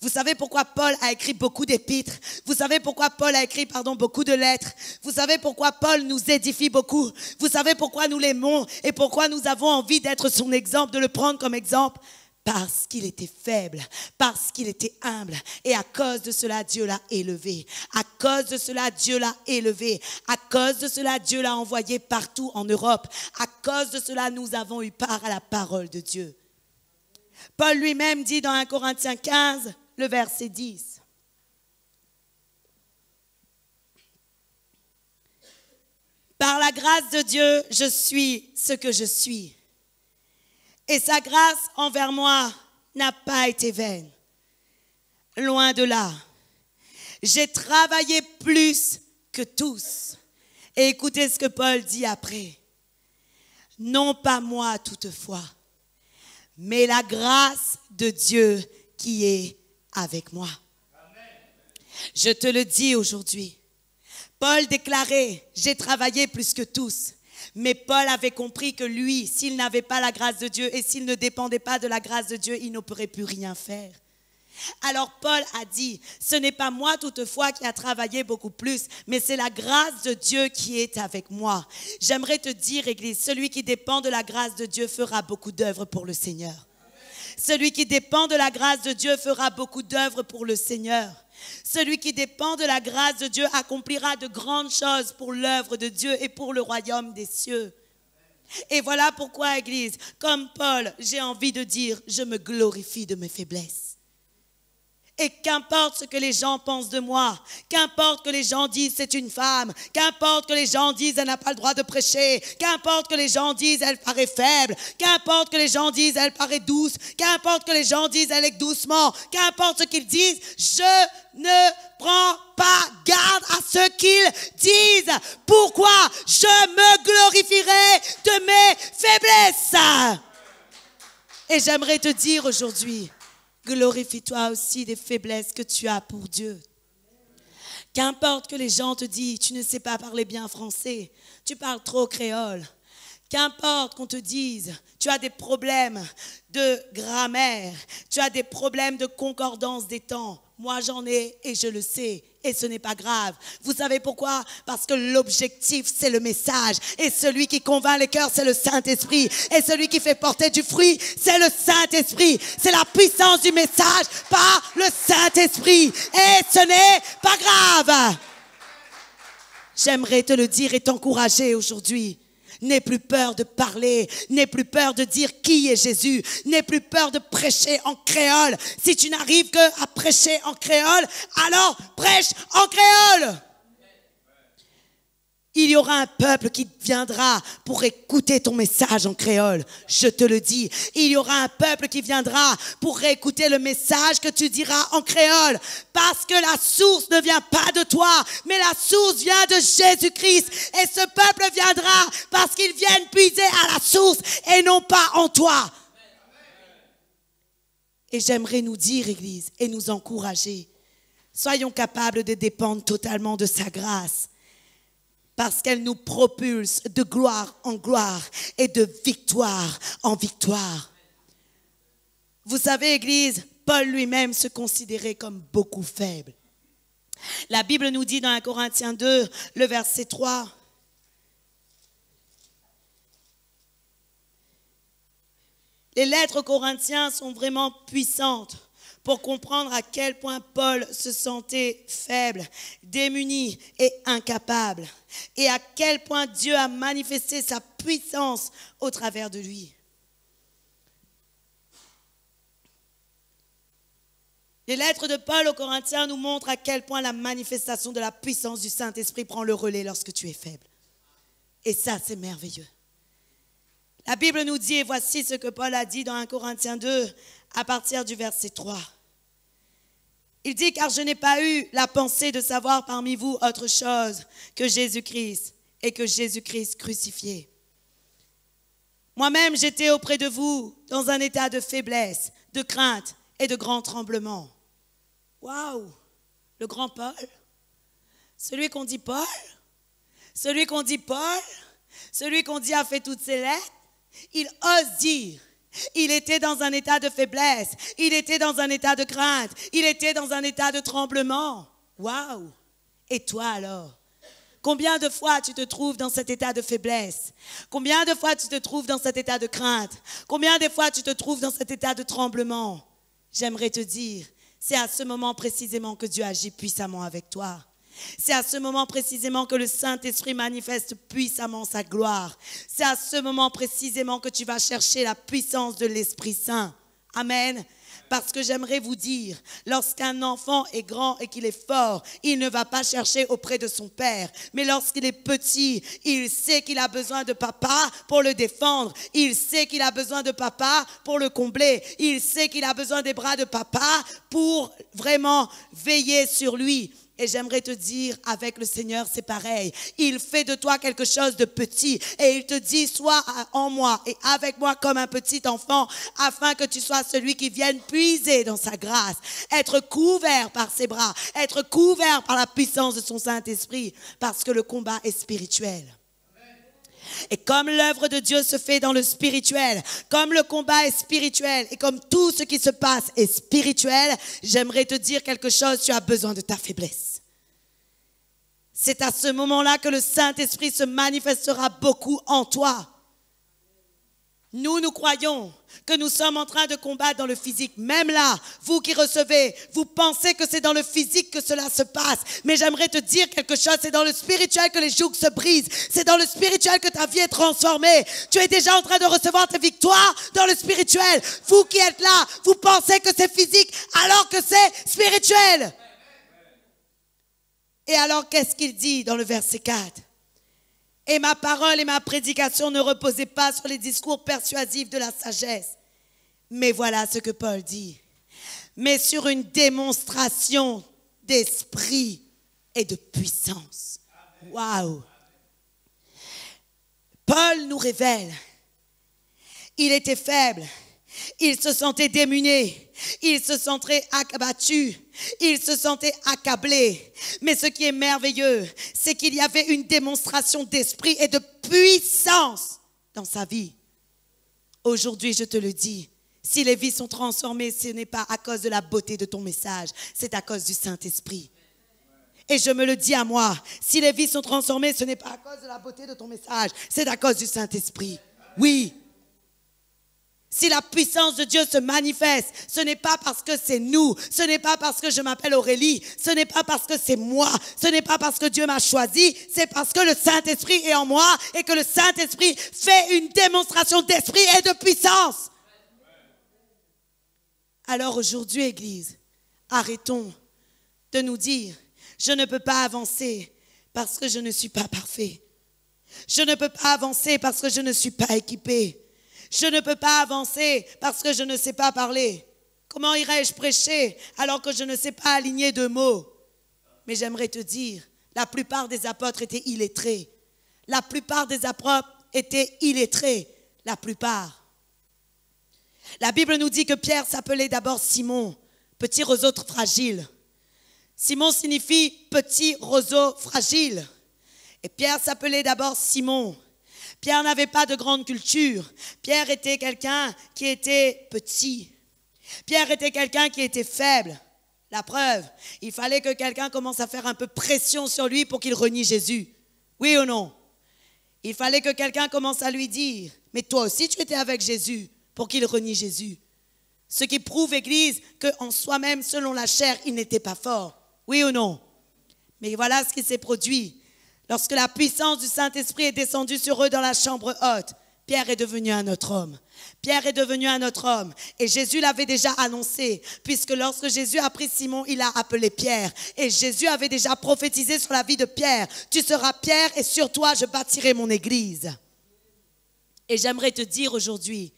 Speaker 1: Vous savez pourquoi Paul a écrit beaucoup d'épîtres? Vous savez pourquoi Paul a écrit, beaucoup de lettres? Vous savez pourquoi Paul nous édifie beaucoup? Vous savez pourquoi nous l'aimons et pourquoi nous avons envie d'être son exemple, de le prendre comme exemple? Parce qu'il était faible, parce qu'il était humble. Et à cause de cela, Dieu l'a élevé. À cause de cela, Dieu l'a élevé. À cause de cela, Dieu l'a envoyé partout en Europe. À cause de cela, nous avons eu part à la parole de Dieu. Paul lui-même dit dans 1 Corinthiens 15, le verset 10. Par la grâce de Dieu, je suis ce que je suis. Et sa grâce envers moi n'a pas été vaine. Loin de là. J'ai travaillé plus que tous. Et écoutez ce que Paul dit après. Non pas moi toutefois, mais la grâce de Dieu qui est avec moi. Amen. Je te le dis aujourd'hui. Paul déclarait, j'ai travaillé plus que tous. Mais Paul avait compris que lui, s'il n'avait pas la grâce de Dieu et s'il ne dépendait pas de la grâce de Dieu, il ne pourrait plus rien faire. Alors Paul a dit, ce n'est pas moi toutefois qui a travaillé beaucoup plus, mais c'est la grâce de Dieu qui est avec moi. J'aimerais te dire, Église, celui qui dépend de la grâce de Dieu fera beaucoup d'œuvres pour le Seigneur. Celui qui dépend de la grâce de Dieu fera beaucoup d'œuvres pour le Seigneur. Celui qui dépend de la grâce de Dieu accomplira de grandes choses pour l'œuvre de Dieu et pour le royaume des cieux. Et voilà pourquoi, Église, comme Paul, j'ai envie de dire, je me glorifie de mes faiblesses. Et qu'importe ce que les gens pensent de moi, qu'importe que les gens disent c'est une femme, qu'importe que les gens disent elle n'a pas le droit de prêcher, qu'importe que les gens disent elle paraît faible, qu'importe que les gens disent elle paraît douce, qu'importe que les gens disent elle est doucement, qu'importe ce qu'ils disent, je ne prends pas garde à ce qu'ils disent. Pourquoi? Je me glorifierai de mes faiblesses. Et j'aimerais te dire aujourd'hui, glorifie-toi aussi des faiblesses que tu as pour Dieu. Qu'importe que les gens te disent, tu ne sais pas parler bien français, tu parles trop créole. Qu'importe qu'on te dise, tu as des problèmes de grammaire, tu as des problèmes de concordance des temps. Moi, j'en ai et je le sais. Et ce n'est pas grave. Vous savez pourquoi? Parce que l'objectif, c'est le message. Et celui qui convainc les cœurs, c'est le Saint-Esprit. Et celui qui fait porter du fruit, c'est le Saint-Esprit. C'est la puissance du message par le Saint-Esprit. Et ce n'est pas grave. J'aimerais te le dire et t'encourager aujourd'hui. N'aie plus peur de parler, n'aie plus peur de dire qui est Jésus, n'aie plus peur de prêcher en créole. Si tu n'arrives qu'à prêcher en créole, alors prêche en créole. Il y aura un peuple qui viendra pour écouter ton message en créole. Je te le dis. Il y aura un peuple qui viendra pour écouter le message que tu diras en créole. Parce que la source ne vient pas de toi, mais la source vient de Jésus-Christ. Et ce peuple viendra parce qu'ils viennent puiser à la source et non pas en toi. Et j'aimerais nous dire, Église, et nous encourager, soyons capables de dépendre totalement de sa grâce. Parce qu'elle nous propulse de gloire en gloire et de victoire en victoire. Vous savez, Église, Paul lui-même se considérait comme beaucoup faible. La Bible nous dit dans 1 Corinthiens 2, le verset 3, les lettres aux Corinthiens sont vraiment puissantes pour comprendre à quel point Paul se sentait faible, démuni et incapable, et à quel point Dieu a manifesté sa puissance au travers de lui. Les lettres de Paul aux Corinthiens nous montrent à quel point la manifestation de la puissance du Saint-Esprit prend le relais lorsque tu es faible. Et ça, c'est merveilleux. La Bible nous dit, et voici ce que Paul a dit dans 1 Corinthiens 2, à partir du verset 3. Il dit, car je n'ai pas eu la pensée de savoir parmi vous autre chose que Jésus-Christ et que Jésus-Christ crucifié. Moi-même, j'étais auprès de vous dans un état de faiblesse, de crainte et de grand tremblement. Waouh! Le grand Paul? Celui qu'on dit Paul? Celui qu'on dit Paul? Celui qu'on dit a fait toutes ses lettres? Il ose dire. Il était dans un état de faiblesse. Il était dans un état de crainte. Il était dans un état de tremblement. Waouh! Et toi alors? Combien de fois tu te trouves dans cet état de faiblesse? Combien de fois tu te trouves dans cet état de crainte? Combien de fois tu te trouves dans cet état de tremblement? J'aimerais te dire, c'est à ce moment précisément que Dieu agit puissamment avec toi. C'est à ce moment précisément que le Saint-Esprit manifeste puissamment sa gloire. C'est à ce moment précisément que tu vas chercher la puissance de l'Esprit Saint. Amen. Parce que j'aimerais vous dire, lorsqu'un enfant est grand et qu'il est fort, il ne va pas chercher auprès de son père. Mais lorsqu'il est petit, il sait qu'il a besoin de papa pour le défendre. Il sait qu'il a besoin de papa pour le combler. Il sait qu'il a besoin des bras de papa pour vraiment veiller sur lui. Et j'aimerais te dire, avec le Seigneur, c'est pareil. Il fait de toi quelque chose de petit. Et il te dit, sois en moi et avec moi comme un petit enfant, afin que tu sois celui qui vienne puiser dans sa grâce, être couvert par ses bras, être couvert par la puissance de son Saint-Esprit, parce que le combat est spirituel. Et comme l'œuvre de Dieu se fait dans le spirituel, comme le combat est spirituel et comme tout ce qui se passe est spirituel, j'aimerais te dire quelque chose, tu as besoin de ta faiblesse. C'est à ce moment-là que le Saint-Esprit se manifestera beaucoup en toi. Nous croyons que nous sommes en train de combattre dans le physique. Même là, vous qui recevez, vous pensez que c'est dans le physique que cela se passe. Mais j'aimerais te dire quelque chose, c'est dans le spirituel que les jougs se brisent. C'est dans le spirituel que ta vie est transformée. Tu es déjà en train de recevoir tes victoires dans le spirituel. Vous qui êtes là, vous pensez que c'est physique alors que c'est spirituel. Et alors, qu'est-ce qu'il dit dans le verset 4 ? Et ma parole et ma prédication ne reposaient pas sur les discours persuasifs de la sagesse. Mais voilà ce que Paul dit. Mais sur une démonstration d'esprit et de puissance. Waouh! Paul nous révèle. Il était faible. Il se sentait démuni. Il se sentait abattu. Il se sentait accablé. Mais ce qui est merveilleux, c'est qu'il y avait une démonstration d'esprit et de puissance dans sa vie. Aujourd'hui, je te le dis, si les vies sont transformées, ce n'est pas à cause de la beauté de ton message, c'est à cause du Saint-Esprit. Et je me le dis à moi, si les vies sont transformées, ce n'est pas à cause de la beauté de ton message, c'est à cause du Saint-Esprit. Oui. Si la puissance de Dieu se manifeste, ce n'est pas parce que c'est nous, ce n'est pas parce que je m'appelle Aurélie, ce n'est pas parce que c'est moi, ce n'est pas parce que Dieu m'a choisi, c'est parce que le Saint-Esprit est en moi et que le Saint-Esprit fait une démonstration d'esprit et de puissance. Alors aujourd'hui, Église, arrêtons de nous dire, je ne peux pas avancer parce que je ne suis pas parfait. Je ne peux pas avancer parce que je ne suis pas équipé. Je ne peux pas avancer parce que je ne sais pas parler. Comment irais-je prêcher alors que je ne sais pas aligner deux mots? Mais j'aimerais te dire, la plupart des apôtres étaient illettrés. La plupart des apôtres étaient illettrés. La plupart. La Bible nous dit que Pierre s'appelait d'abord Simon, petit roseau fragile. Simon signifie petit roseau fragile. Et Pierre s'appelait d'abord Simon. Pierre n'avait pas de grande culture. Pierre était quelqu'un qui était petit. Pierre était quelqu'un qui était faible. La preuve, il fallait que quelqu'un commence à faire un peu pression sur lui pour qu'il renie Jésus. Oui ou non? Il fallait que quelqu'un commence à lui dire, mais toi aussi tu étais avec Jésus, pour qu'il renie Jésus. Ce qui prouve, Église, qu'en soi-même, selon la chair, il n'était pas fort. Oui ou non? Mais voilà ce qui s'est produit. Lorsque la puissance du Saint-Esprit est descendue sur eux dans la chambre haute, Pierre est devenu un autre homme. Pierre est devenu un autre homme. Et Jésus l'avait déjà annoncé, puisque lorsque Jésus a pris Simon, il a appelé Pierre. Et Jésus avait déjà prophétisé sur la vie de Pierre. Tu seras Pierre et sur toi je bâtirai mon église. Et j'aimerais te dire aujourd'hui,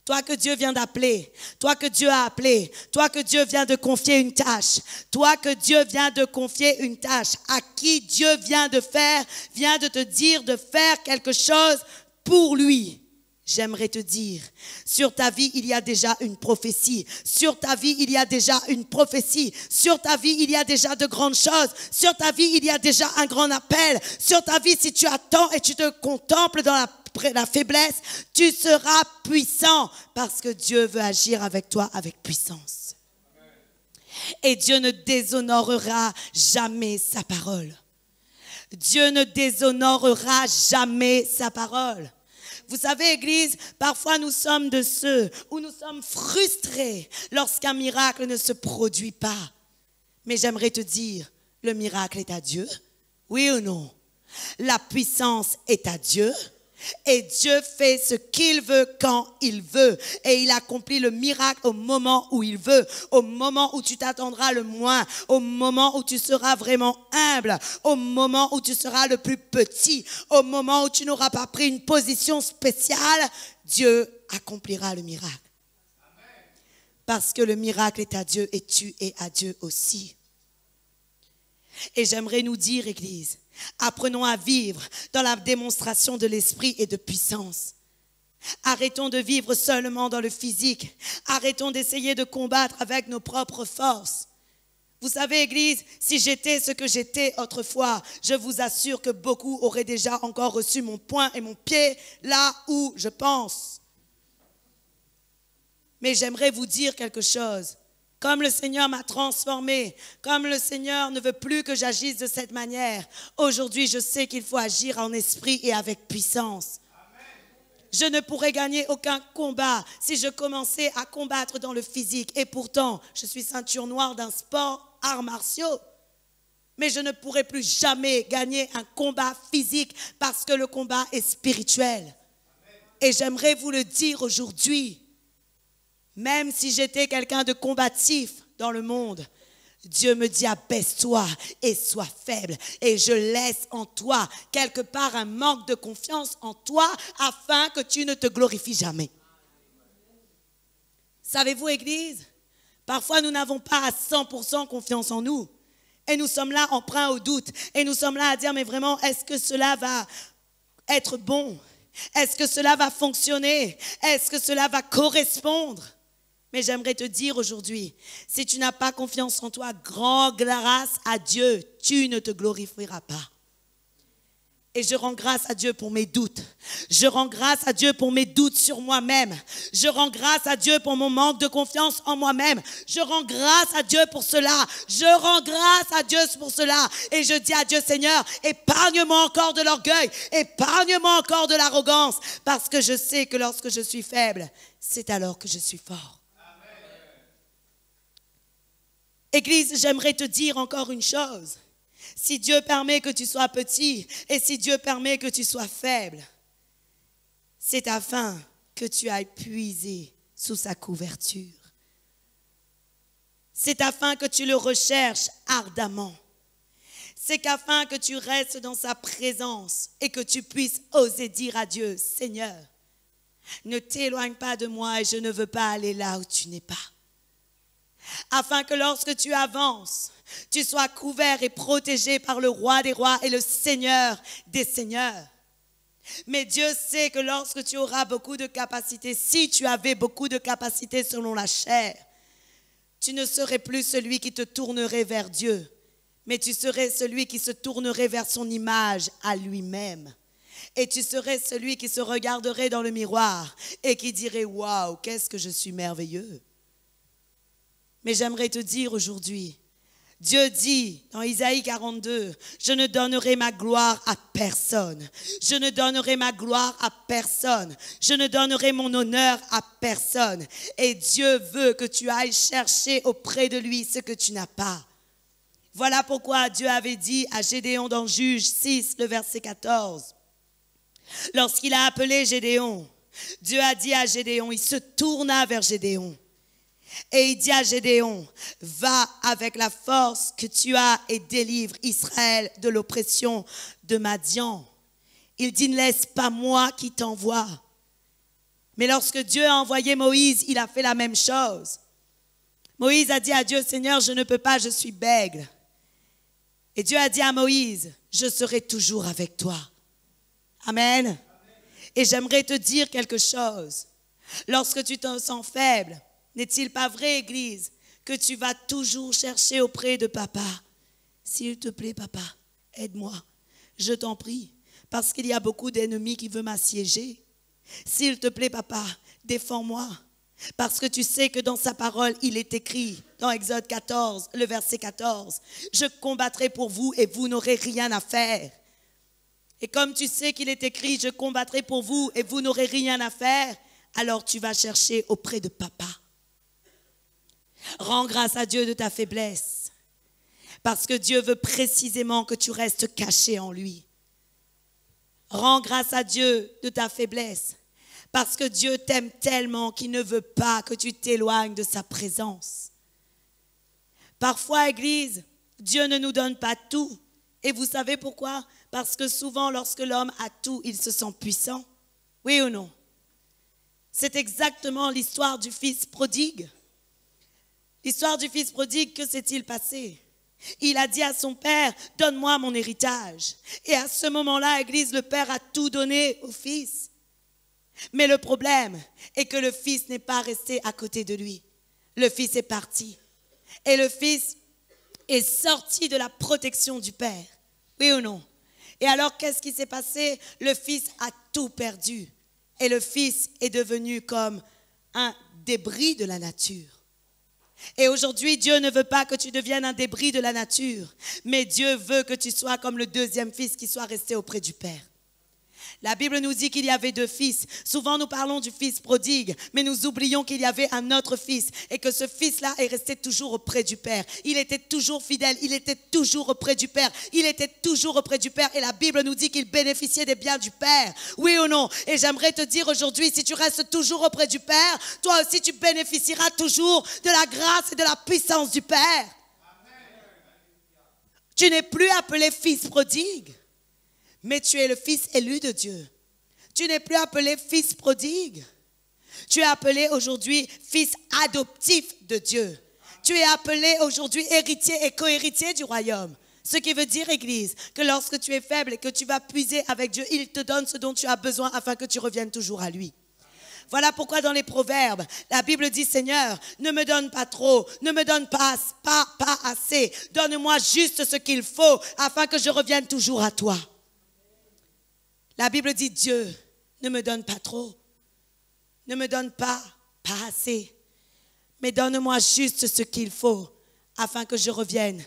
Speaker 1: toi que Dieu vient d'appeler, toi que Dieu a appelé, toi que Dieu vient de confier une tâche, toi que Dieu vient de confier une tâche, à qui Dieu vient de te dire de faire quelque chose pour lui. J'aimerais te dire, sur ta vie, il y a déjà une prophétie. Sur ta vie, il y a déjà une prophétie. Sur ta vie, il y a déjà de grandes choses. Sur ta vie, il y a déjà un grand appel. Sur ta vie, si tu attends et tu te contemples dans la faiblesse, tu seras puissant parce que Dieu veut agir avec toi avec puissance. Et Dieu ne déshonorera jamais sa parole. Dieu ne déshonorera jamais sa parole. Vous savez, Église, parfois nous sommes de ceux où nous sommes frustrés lorsqu'un miracle ne se produit pas. Mais j'aimerais te dire, le miracle est à Dieu, oui ou non? La puissance est à Dieu. Et Dieu fait ce qu'il veut quand il veut. Et il accomplit le miracle au moment où il veut. Au moment où tu t'attendras le moins. Au moment où tu seras vraiment humble. Au moment où tu seras le plus petit. Au moment où tu n'auras pas pris une position spéciale. Dieu accomplira le miracle. Parce que le miracle est à Dieu et tu es à Dieu aussi. Et j'aimerais nous dire, Église, apprenons à vivre dans la démonstration de l'esprit et de puissance. Arrêtons de vivre seulement dans le physique. Arrêtons d'essayer de combattre avec nos propres forces. Vous savez, Église, si j'étais ce que j'étais autrefois, je vous assure que beaucoup auraient déjà encore reçu mon poing et mon pied là où je pense. Mais j'aimerais vous dire quelque chose. Comme le Seigneur m'a transformé, comme le Seigneur ne veut plus que j'agisse de cette manière, aujourd'hui je sais qu'il faut agir en esprit et avec puissance. je ne pourrais gagner aucun combat si je commençais à combattre dans le physique. Et pourtant, je suis ceinture noire d'un sport, arts martiaux. Mais je ne pourrai plus jamais gagner un combat physique parce que le combat est spirituel. Et j'aimerais vous le dire aujourd'hui, même si j'étais quelqu'un de combatif dans le monde, Dieu me dit abaisse-toi et sois faible. Et je laisse en toi quelque part un manque de confiance en toi afin que tu ne te glorifies jamais. Savez-vous, Église, parfois nous n'avons pas à 100% confiance en nous. Et nous sommes là empreints au doute. Et nous sommes là à dire mais vraiment, est-ce que cela va être bon? Est-ce que cela va fonctionner? Est-ce que cela va correspondre? Mais j'aimerais te dire aujourd'hui, si tu n'as pas confiance en toi, grand grâce à Dieu, tu ne te glorifieras pas. Et je rends grâce à Dieu pour mes doutes. Je rends grâce à Dieu pour mes doutes sur moi-même. Je rends grâce à Dieu pour mon manque de confiance en moi-même. Je rends grâce à Dieu pour cela. Je rends grâce à Dieu pour cela. Et je dis à Dieu, Seigneur, épargne-moi encore de l'orgueil. Épargne-moi encore de l'arrogance. Parce que je sais que lorsque je suis faible, c'est alors que je suis fort. Église, j'aimerais te dire encore une chose. Si Dieu permet que tu sois petit et si Dieu permet que tu sois faible, c'est afin que tu ailles puiser sous sa couverture. C'est afin que tu le recherches ardemment. C'est qu'afin que tu restes dans sa présence et que tu puisses oser dire à Dieu, Seigneur, ne t'éloigne pas de moi et je ne veux pas aller là où tu n'es pas. Afin que lorsque tu avances, tu sois couvert et protégé par le roi des rois et le Seigneur des seigneurs. Mais Dieu sait que lorsque tu auras beaucoup de capacités, si tu avais beaucoup de capacités selon la chair, tu ne serais plus celui qui te tournerait vers Dieu, mais tu serais celui qui se tournerait vers son image à lui-même. Et tu serais celui qui se regarderait dans le miroir et qui dirait « Waouh, qu'est-ce que je suis merveilleux !» Mais j'aimerais te dire aujourd'hui, Dieu dit dans Isaïe 42, je ne donnerai ma gloire à personne. Je ne donnerai ma gloire à personne. Je ne donnerai mon honneur à personne. Et Dieu veut que tu ailles chercher auprès de lui ce que tu n'as pas. Voilà pourquoi Dieu avait dit à Gédéon dans Juge 6, le verset 14. Lorsqu'il a appelé Gédéon, Dieu a dit à Gédéon, il se tourna vers Gédéon. Et il dit à Gédéon, va avec la force que tu as et délivre Israël de l'oppression de Madian. Il dit, ne laisse pas moi qui t'envoie. Mais lorsque Dieu a envoyé Moïse, il a fait la même chose. Moïse a dit à Dieu, Seigneur, je ne peux pas, je suis bègle. Et Dieu a dit à Moïse, je serai toujours avec toi. Amen. Et j'aimerais te dire quelque chose. Lorsque tu te sens faible, n'est-il pas vrai, Église, que tu vas toujours chercher auprès de papa? S'il te plaît, papa, aide-moi, je t'en prie, parce qu'il y a beaucoup d'ennemis qui veulent m'assiéger. S'il te plaît, papa, défends-moi, parce que tu sais que dans sa parole, il est écrit, dans Exode 14, le verset 14, « Je combattrai pour vous et vous n'aurez rien à faire. » Et comme tu sais qu'il est écrit, « Je combattrai pour vous et vous n'aurez rien à faire », alors tu vas chercher auprès de papa. Rends grâce à Dieu de ta faiblesse, parce que Dieu veut précisément que tu restes caché en lui. Rends grâce à Dieu de ta faiblesse, parce que Dieu t'aime tellement qu'il ne veut pas que tu t'éloignes de sa présence. Parfois, Église, Dieu ne nous donne pas tout. Et vous savez pourquoi? Parce que souvent, lorsque l'homme a tout, il se sent puissant. Oui ou non? C'est exactement l'histoire du fils prodigue. L'histoire du fils prodigue, que s'est-il passé? Il a dit à son père, donne-moi mon héritage. Et à ce moment-là, Église, le père a tout donné au fils. Mais le problème est que le fils n'est pas resté à côté de lui. Le fils est parti. Et le fils est sorti de la protection du père. Oui ou non? Et alors, qu'est-ce qui s'est passé? Le fils a tout perdu. Et le fils est devenu comme un débris de la nature. Et aujourd'hui, Dieu ne veut pas que tu deviennes un débris de la nature, mais Dieu veut que tu sois comme le deuxième fils qui soit resté auprès du Père. La Bible nous dit qu'il y avait 2 fils. Souvent, nous parlons du fils prodigue, mais nous oublions qu'il y avait un autre fils et que ce fils-là est resté toujours auprès du Père. Il était toujours fidèle, il était toujours auprès du Père. Il était toujours auprès du Père et la Bible nous dit qu'il bénéficiait des biens du Père. Oui ou non? Et j'aimerais te dire aujourd'hui, si tu restes toujours auprès du Père, toi aussi tu bénéficieras toujours de la grâce et de la puissance du Père. Amen. Tu n'es plus appelé fils prodigue. Mais tu es le fils élu de Dieu. Tu n'es plus appelé fils prodigue. Tu es appelé aujourd'hui fils adoptif de Dieu. Tu es appelé aujourd'hui héritier et co-héritier du royaume. Ce qui veut dire, Église, que lorsque tu es faible et que tu vas puiser avec Dieu, il te donne ce dont tu as besoin afin que tu reviennes toujours à lui. Voilà pourquoi dans les Proverbes, la Bible dit, Seigneur, ne me donne pas trop, ne me donne pas assez. Donne-moi juste ce qu'il faut afin que je revienne toujours à toi. La Bible dit, Dieu, ne me donne pas trop, ne me donne pas assez, mais donne-moi juste ce qu'il faut afin que je revienne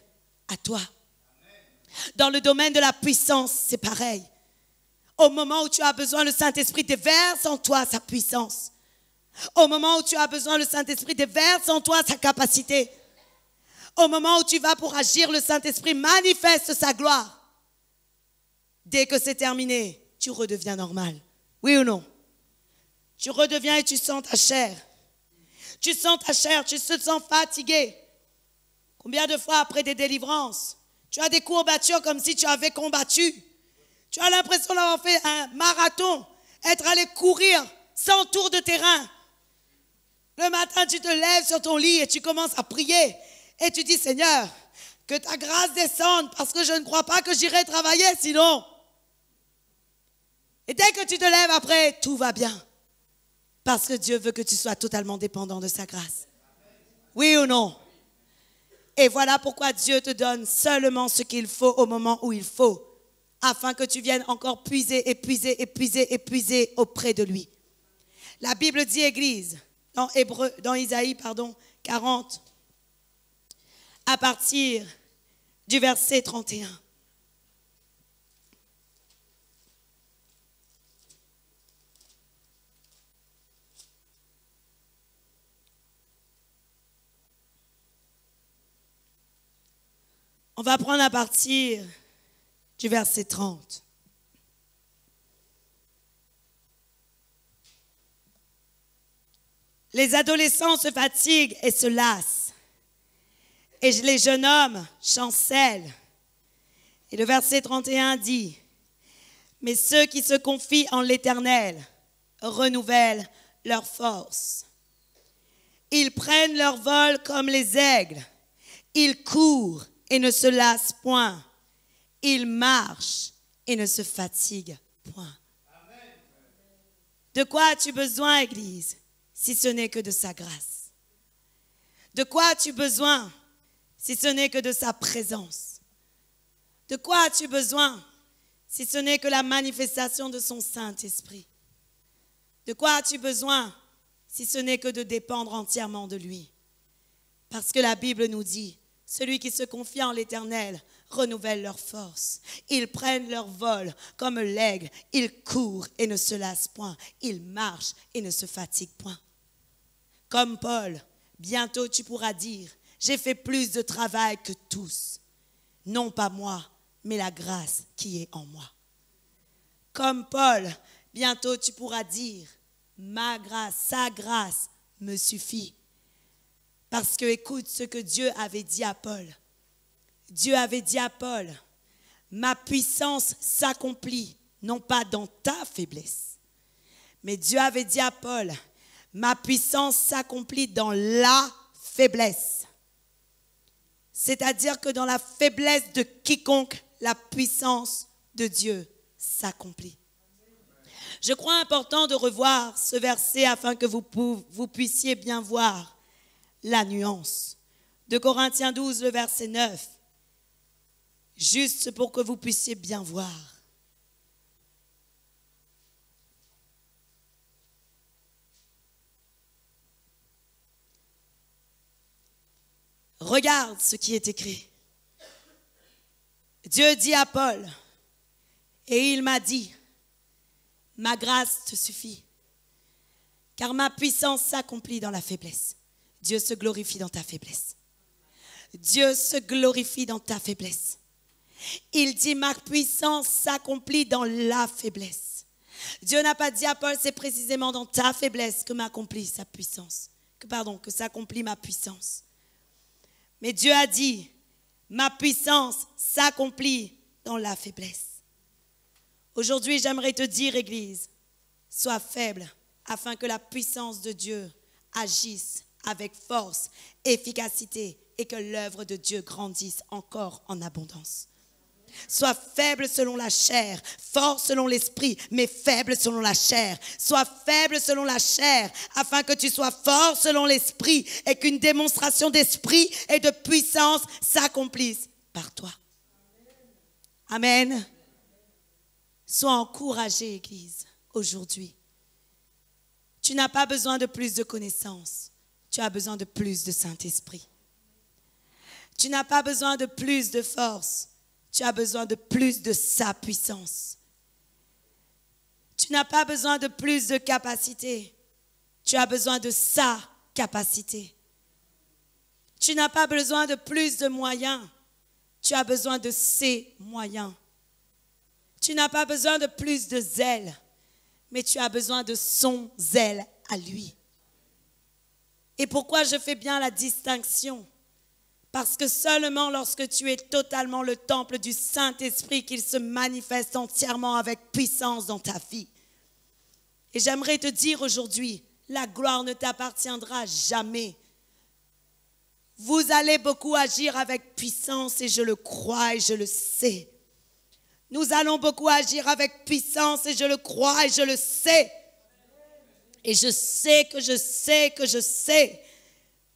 Speaker 1: à toi. Amen. Dans le domaine de la puissance, c'est pareil. Au moment où tu as besoin, le Saint-Esprit déverse en toi sa puissance. Au moment où tu as besoin, le Saint-Esprit déverse en toi sa capacité. Au moment où tu vas pour agir, le Saint-Esprit manifeste sa gloire. Dès que c'est terminé, tu redeviens normal. Oui ou non? Tu redeviens et tu sens ta chair. Tu sens ta chair, tu te sens fatigué. Combien de fois après des délivrances, tu as des courbatures comme si tu avais combattu. Tu as l'impression d'avoir fait un marathon, être allé courir 100 tours de terrain. Le matin, tu te lèves sur ton lit et tu commences à prier. Et tu dis, Seigneur, que ta grâce descende parce que je ne crois pas que j'irai travailler sinon. Et dès que tu te lèves après, tout va bien. Parce que Dieu veut que tu sois totalement dépendant de sa grâce. Oui ou non? Et voilà pourquoi Dieu te donne seulement ce qu'il faut au moment où il faut, afin que tu viennes encore puiser auprès de lui. La Bible dit, Église, dans Isaïe 40, à partir du verset 31. On va prendre à partir du verset 30. Les adolescents se fatiguent et se lassent, et les jeunes hommes chancellent. Et le verset 31 dit, « Mais ceux qui se confient en l'Éternel renouvellent leur force. Ils prennent leur vol comme les aigles, ils courent et ne se lassent point. Ils marchent et ne se fatiguent point. » Amen. De quoi as-tu besoin, Église, si ce n'est que de sa grâce? De quoi as-tu besoin, si ce n'est que de sa présence? De quoi as-tu besoin, si ce n'est que la manifestation de son Saint-Esprit? De quoi as-tu besoin, si ce n'est que de dépendre entièrement de lui? Parce que la Bible nous dit, celui qui se confie en l'Éternel renouvelle leur force. Ils prennent leur vol comme l'aigle. Ils courent et ne se lassent point. Ils marchent et ne se fatiguent point. Comme Paul, bientôt tu pourras dire, j'ai fait plus de travail que tous. Non pas moi, mais la grâce qui est en moi. Comme Paul, bientôt tu pourras dire, ma grâce, sa grâce me suffit. Parce que écoute ce que Dieu avait dit à Paul. Dieu avait dit à Paul, ma puissance s'accomplit, non pas dans ta faiblesse. Mais Dieu avait dit à Paul, ma puissance s'accomplit dans la faiblesse. C'est-à-dire que dans la faiblesse de quiconque, la puissance de Dieu s'accomplit. Je crois important de revoir ce verset afin que vous puissiez bien voir la nuance. De Corinthiens 12, le verset 9. Juste pour que vous puissiez bien voir. Regarde ce qui est écrit. Dieu dit à Paul, et il m'a dit, Ma grâce te suffit, car ma puissance s'accomplit dans la faiblesse. Dieu se glorifie dans ta faiblesse. Dieu se glorifie dans ta faiblesse. Il dit, ma puissance s'accomplit dans la faiblesse. Dieu n'a pas dit à Paul, c'est précisément dans ta faiblesse que m'accomplit sa puissance. Que s'accomplit ma puissance. Mais Dieu a dit, ma puissance s'accomplit dans la faiblesse. Aujourd'hui, j'aimerais te dire, Église, sois faible afin que la puissance de Dieu agisse avec force, efficacité et que l'œuvre de Dieu grandisse encore en abondance. Sois faible selon la chair, fort selon l'esprit, mais faible selon la chair. Sois faible selon la chair, afin que tu sois fort selon l'esprit et qu'une démonstration d'esprit et de puissance s'accomplisse par toi. Amen. Sois encouragé, Église, aujourd'hui. Tu n'as pas besoin de plus de connaissances, tu as besoin de plus de Saint-Esprit. Tu n'as pas besoin de plus de force. Tu as besoin de plus de sa puissance. Tu n'as pas besoin de plus de capacité. Tu as besoin de sa capacité. Tu n'as pas besoin de plus de moyens. Tu as besoin de ses moyens. Tu n'as pas besoin de plus de zèle, mais tu as besoin de son zèle à lui. Et pourquoi je fais bien la distinction ? Parce que seulement lorsque tu es totalement le temple du Saint-Esprit qu'il se manifeste entièrement avec puissance dans ta vie. Et j'aimerais te dire aujourd'hui, la gloire ne t'appartiendra jamais. Vous allez beaucoup agir avec puissance et je le crois et je le sais. Nous allons beaucoup agir avec puissance et je le crois et je le sais. Et je sais que je sais que je sais.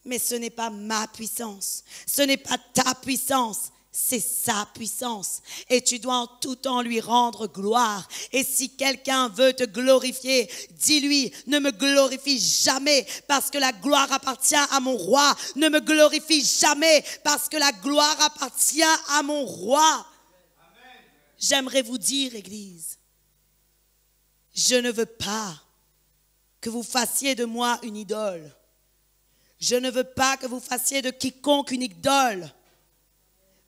Speaker 1: Mais ce n'est pas ma puissance, ce n'est pas ta puissance, c'est sa puissance. Et tu dois en tout temps lui rendre gloire. Et si quelqu'un veut te glorifier, dis-lui, ne me glorifie jamais parce que la gloire appartient à mon roi. Ne me glorifie jamais parce que la gloire appartient à mon roi. Amen. J'aimerais vous dire, Église, je ne veux pas que vous fassiez de moi une idole. Je ne veux pas que vous fassiez de quiconque une idole.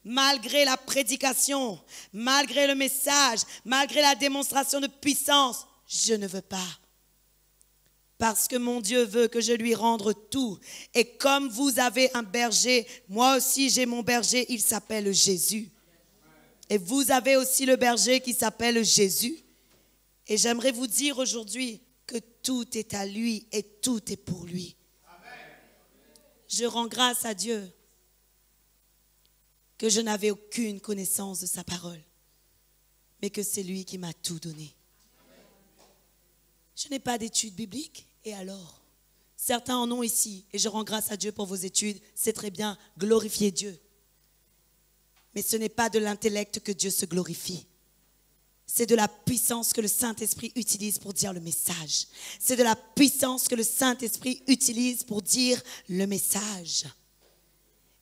Speaker 1: Malgré la prédication, malgré le message, malgré la démonstration de puissance, je ne veux pas. Parce que mon Dieu veut que je lui rende tout. Et comme vous avez un berger, moi aussi j'ai mon berger, il s'appelle Jésus. Et vous avez aussi le berger qui s'appelle Jésus. Et j'aimerais vous dire aujourd'hui que tout est à lui et tout est pour lui. Je rends grâce à Dieu que je n'avais aucune connaissance de sa parole, mais que c'est lui qui m'a tout donné. Je n'ai pas d'études bibliques, et alors? Certains en ont ici, et je rends grâce à Dieu pour vos études, c'est très bien, glorifiez Dieu. Mais ce n'est pas de l'intellect que Dieu se glorifie. C'est de la puissance que le Saint-Esprit utilise pour dire le message. C'est de la puissance que le Saint-Esprit utilise pour dire le message.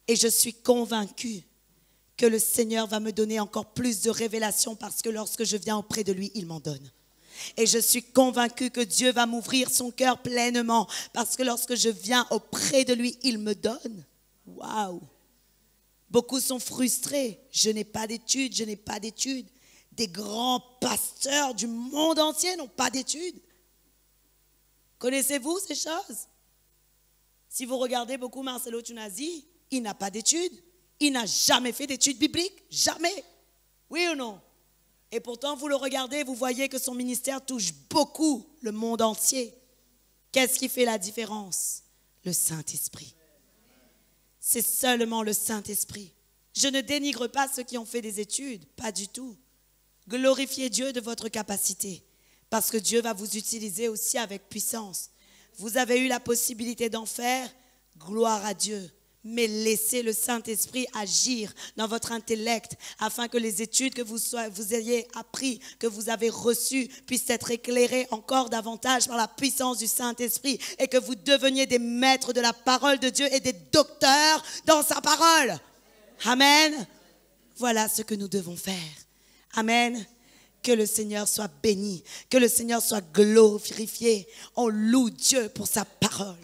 Speaker 1: Et je suis convaincue que le Seigneur va me donner encore plus de révélations parce que lorsque je viens auprès de lui, il m'en donne. Et je suis convaincue que Dieu va m'ouvrir son cœur pleinement parce que lorsque je viens auprès de lui, il me donne. Waouh! Beaucoup sont frustrés. Je n'ai pas d'études, je n'ai pas d'études. Des grands pasteurs du monde entier n'ont pas d'études. Connaissez-vous ces choses? Si vous regardez beaucoup Marcelo Tunasi, il n'a pas d'études. Il n'a jamais fait d'études bibliques. Jamais. Oui ou non? Et pourtant, vous le regardez, vous voyez que son ministère touche beaucoup le monde entier. Qu'est-ce qui fait la différence? Le Saint-Esprit. C'est seulement le Saint-Esprit. Je ne dénigre pas ceux qui ont fait des études, pas du tout. Glorifiez Dieu de votre capacité, parce que Dieu va vous utiliser aussi avec puissance. Vous avez eu la possibilité d'en faire, gloire à Dieu. Mais laissez le Saint-Esprit agir dans votre intellect, afin que les études que vous ayez appris, que vous avez reçues, puissent être éclairées encore davantage par la puissance du Saint-Esprit, et que vous deveniez des maîtres de la parole de Dieu et des docteurs dans sa parole. Amen. Voilà ce que nous devons faire. Amen. Que le Seigneur soit béni, que le Seigneur soit glorifié. On loue Dieu pour sa parole.